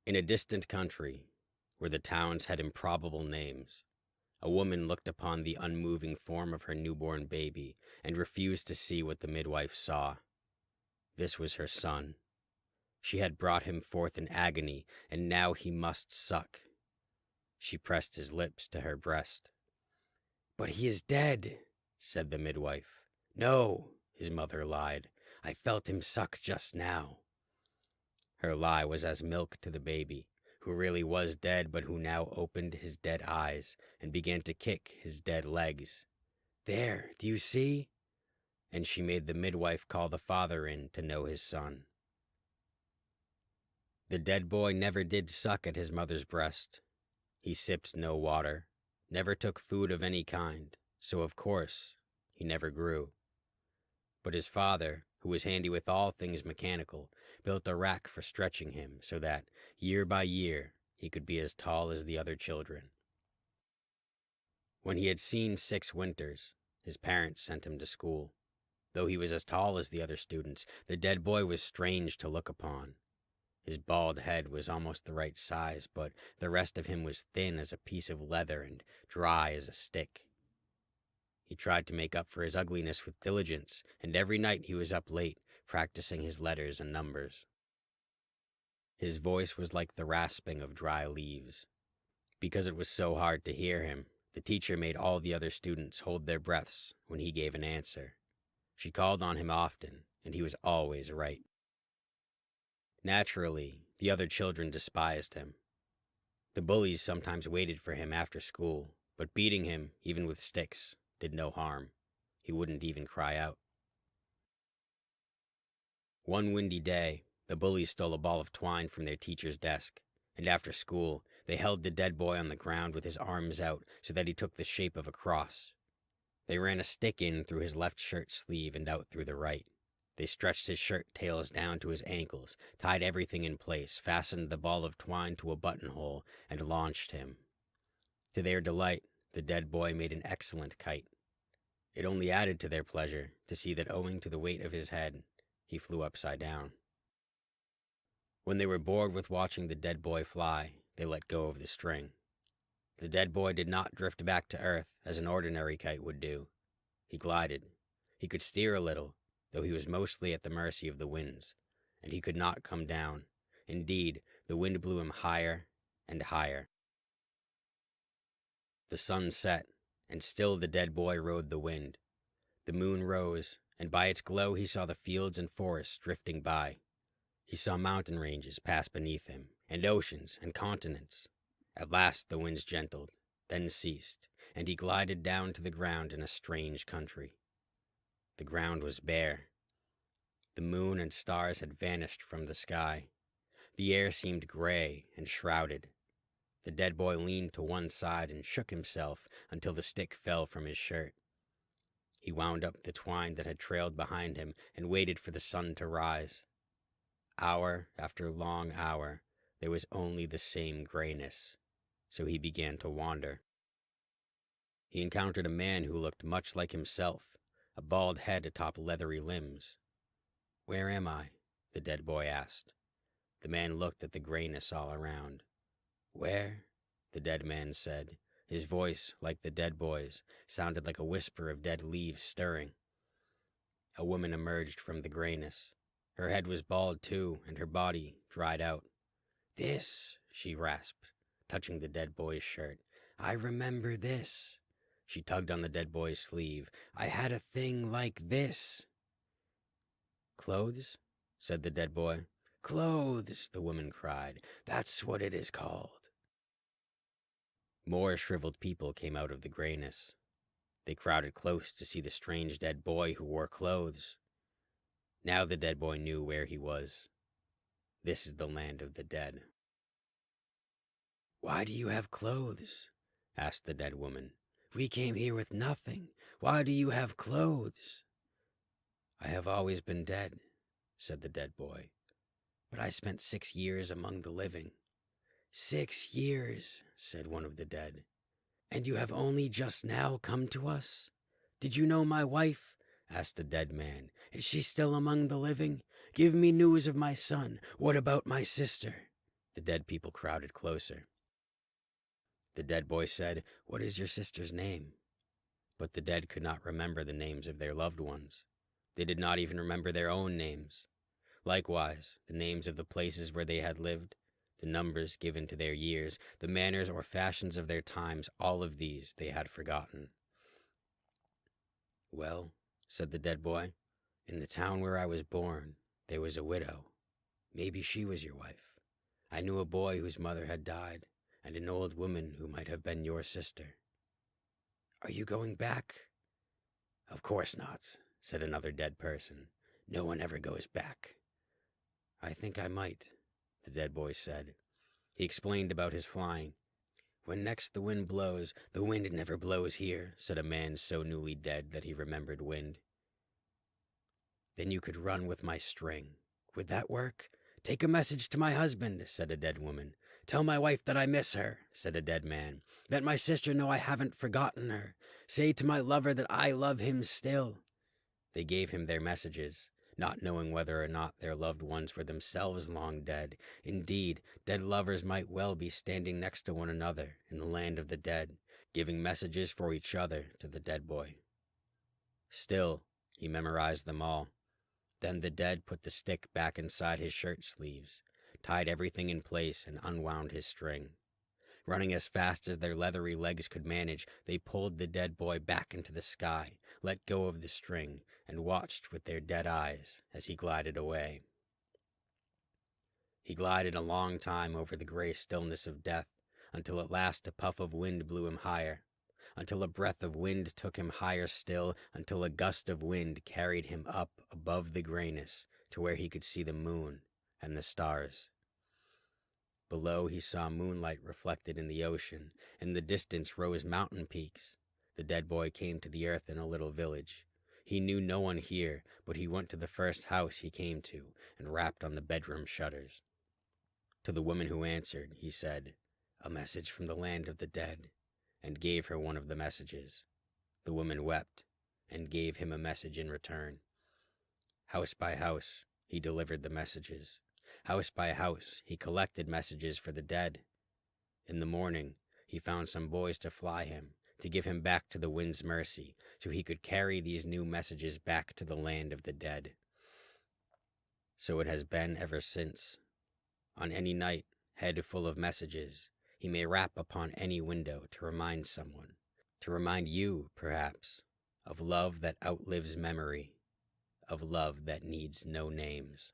In a distant country, where the towns had improbable names, a woman looked upon the unmoving form of her newborn baby and refused to see what the midwife saw. This was her son. She had brought him forth in agony, and now he must suck. She pressed his lips to her breast. "But he is dead," said the midwife. "No," his mother lied. "I felt him suck just now." Her lie was as milk to the baby, who really was dead, but who now opened his dead eyes and began to kick his dead legs. "There, do you see?" And she made the midwife call the father in to know his son. The dead boy never did suck at his mother's breast. He sipped no water, never took food of any kind, so of course he never grew. But his father, who was handy with all things mechanical, built a rack for stretching him so that, year by year, he could be as tall as the other children. When he had seen 6 winters, his parents sent him to school. Though he was as tall as the other students, the dead boy was strange to look upon. His bald head was almost the right size, but the rest of him was thin as a piece of leather and dry as a stick. He tried to make up for his ugliness with diligence, and every night he was up late, practicing his letters and numbers. His voice was like the rasping of dry leaves. Because it was so hard to hear him, the teacher made all the other students hold their breaths when he gave an answer. She called on him often, and he was always right. Naturally, the other children despised him. The bullies sometimes waited for him after school, but beating him, even with sticks, did no harm. He wouldn't even cry out. One windy day, the bullies stole a ball of twine from their teacher's desk, and after school, they held the dead boy on the ground with his arms out so that he took the shape of a cross. They ran a stick in through his left shirt sleeve and out through the right. They stretched his shirt tails down to his ankles, tied everything in place, fastened the ball of twine to a buttonhole, and launched him. To their delight, the dead boy made an excellent kite. It only added to their pleasure to see that owing to the weight of his head, he flew upside down. When they were bored with watching the dead boy fly, they let go of the string. The dead boy did not drift back to earth as an ordinary kite would do. He glided. He could steer a little, though he was mostly at the mercy of the winds, and he could not come down. Indeed, the wind blew him higher and higher. The sun set, and still the dead boy rode the wind. The moon rose, and by its glow he saw the fields and forests drifting by. He saw mountain ranges pass beneath him, and oceans and continents. At last the winds gentled, then ceased, and he glided down to the ground in a strange country. The ground was bare. The moon and stars had vanished from the sky. The air seemed gray and shrouded. The dead boy leaned to one side and shook himself until the stick fell from his shirt. He wound up the twine that had trailed behind him and waited for the sun to rise. Hour after long hour, there was only the same grayness, so he began to wander. He encountered a man who looked much like himself, a bald head atop leathery limbs. "Where am I?" the dead boy asked. The man looked at the grayness all around. "Where?" the dead man said. His voice, like the dead boy's, sounded like a whisper of dead leaves stirring. A woman emerged from the grayness. Her head was bald too, and her body dried out. "This," she rasped, touching the dead boy's shirt. "I remember this." She tugged on the dead boy's sleeve. "I had a thing like this." "Clothes?" said the dead boy. "Clothes," the woman cried. "That's what it is called." More shriveled people came out of the grayness. They crowded close to see the strange dead boy who wore clothes. Now the dead boy knew where he was. This is the land of the dead. "Why do you have clothes?" asked the dead woman. "We came here with nothing. Why do you have clothes?" "I have always been dead," said the dead boy. "But I spent 6 years among the living." "6 years," said one of the dead. "And you have only just now come to us? Did you know my wife?" asked the dead man. "Is she still among the living? Give me news of my son. What about my sister?" The dead people crowded closer. The dead boy said, "What is your sister's name?" But the dead could not remember the names of their loved ones. They did not even remember their own names. Likewise, the names of the places where they had lived, the numbers given to their years, the manners or fashions of their times, all of these they had forgotten. "Well," said the dead boy, "in the town where I was born, there was a widow. Maybe she was your wife. I knew a boy whose mother had died, and an old woman who might have been your sister." "Are you going back?" "Of course not," said another dead person. "No one ever goes back." "I think I might," the dead boy said. He explained about his flying. "When next the wind blows—" "The wind never blows here," said a man so newly dead that he remembered wind. "Then you could run with my string. Would that work?" "Take a message to my husband," said a dead woman. "Tell my wife that I miss her," said a dead man. "Let my sister know I haven't forgotten her. Say to my lover that I love him still." They gave him their messages, not knowing whether or not their loved ones were themselves long dead. Indeed, dead lovers might well be standing next to one another in the land of the dead, giving messages for each other to the dead boy. Still, he memorized them all. Then the dead put the stick back inside his shirt sleeves, tied everything in place, and unwound his string. Running as fast as their leathery legs could manage, they pulled the dead boy back into the sky, let go of the string, and watched with their dead eyes as he glided away. He glided a long time over the gray stillness of death, until at last a puff of wind blew him higher, until a breath of wind took him higher still, until a gust of wind carried him up above the grayness to where he could see the moon and the stars. Below he saw moonlight reflected in the ocean. In the distance rose mountain peaks. The dead boy came to the earth in a little village. He knew no one here, but he went to the first house he came to and rapped on the bedroom shutters. To the woman who answered, he said, "A message from the land of the dead," and gave her one of the messages. The woman wept, and gave him a message in return. House by house, he delivered the messages. House by house, he collected messages for the dead. In the morning, he found some boys to fly him, to give him back to the wind's mercy, so he could carry these new messages back to the land of the dead. So it has been ever since. On any night, head full of messages, he may rap upon any window to remind someone, to remind you, perhaps, of love that outlives memory, of love that needs no names.